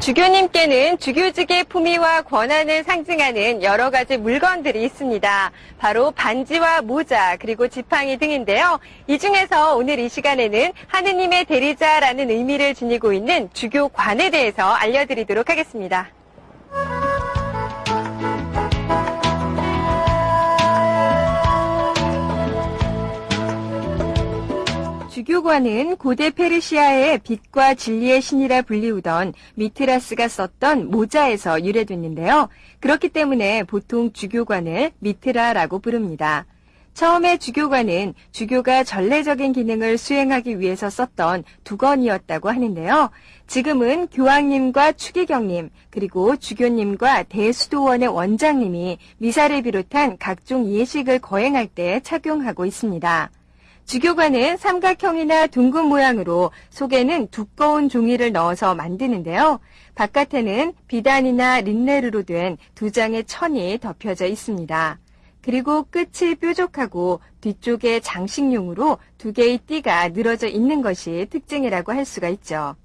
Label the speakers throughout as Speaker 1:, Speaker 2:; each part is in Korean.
Speaker 1: 주교님께는 주교직의 품위와 권한을 상징하는 여러 가지 물건들이 있습니다. 바로 반지와 모자, 그리고 지팡이 등인데요. 이 중에서 오늘 이 시간에는 하느님의 대리자라는 의미를 지니고 있는 주교관에 대해서 알려드리도록 하겠습니다. 주교관은 고대 페르시아의 빛과 진리의 신이라 불리우던 미트라스가 썼던 모자에서 유래됐는데요. 그렇기 때문에 보통 주교관을 미트라라고 부릅니다. 처음에 주교관은 주교가 전례적인 기능을 수행하기 위해서 썼던 두건이었다고 하는데요. 지금은 교황님과 추기경님, 그리고 주교님과 대수도원의 원장님이 미사를 비롯한 각종 예식을 거행할 때 착용하고 있습니다. 주교관은 삼각형이나 둥근 모양으로 속에는 두꺼운 종이를 넣어서 만드는데요. 바깥에는 비단이나 린네르로 된 두 장의 천이 덮여져 있습니다. 그리고 끝이 뾰족하고 뒤쪽에 장식용으로 두 개의 띠가 늘어져 있는 것이 특징이라고 할 수가 있죠.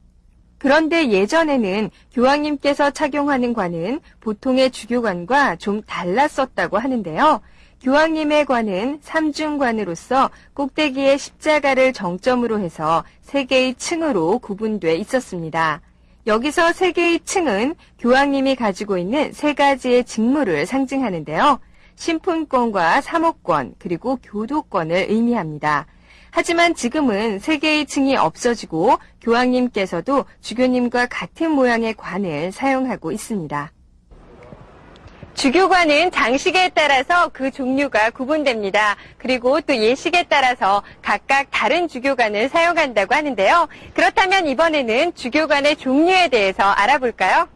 Speaker 1: 그런데 예전에는 교황님께서 착용하는 관은 보통의 주교관과 좀 달랐었다고 하는데요. 교황님의 관은 삼중관으로서 꼭대기에 십자가를 정점으로 해서 세 개의 층으로 구분돼 있었습니다. 여기서 세 개의 층은 교황님이 가지고 있는 세 가지의 직무를 상징하는데요. 신품권과 사목권, 그리고 교도권을 의미합니다. 하지만 지금은 세 개의 층이 없어지고 교황님께서도 주교님과 같은 모양의 관을 사용하고 있습니다. 주교관은 장식에 따라서 그 종류가 구분됩니다. 그리고 또 예식에 따라서 각각 다른 주교관을 사용한다고 하는데요. 그렇다면 이번에는 주교관의 종류에 대해서 알아볼까요?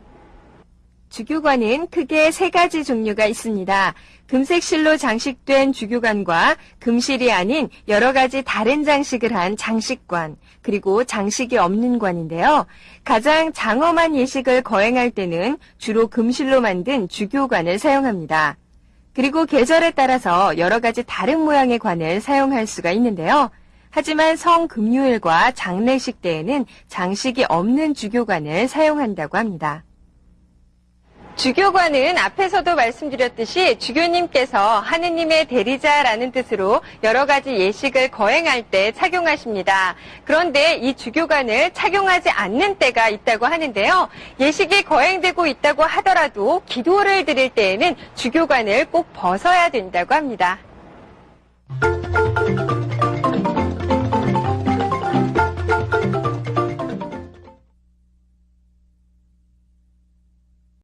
Speaker 1: 주교관은 크게 세 가지 종류가 있습니다. 금색 실로 장식된 주교관과 금실이 아닌 여러 가지 다른 장식을 한 장식관, 그리고 장식이 없는 관인데요. 가장 장엄한 예식을 거행할 때는 주로 금실로 만든 주교관을 사용합니다. 그리고 계절에 따라서 여러 가지 다른 모양의 관을 사용할 수가 있는데요. 하지만 성금요일과 장례식 때에는 장식이 없는 주교관을 사용한다고 합니다. 주교관은 앞에서도 말씀드렸듯이 주교님께서 하느님의 대리자라는 뜻으로 여러 가지 예식을 거행할 때 착용하십니다. 그런데 이 주교관을 착용하지 않는 때가 있다고 하는데요. 예식이 거행되고 있다고 하더라도 기도를 드릴 때에는 주교관을 꼭 벗어야 된다고 합니다.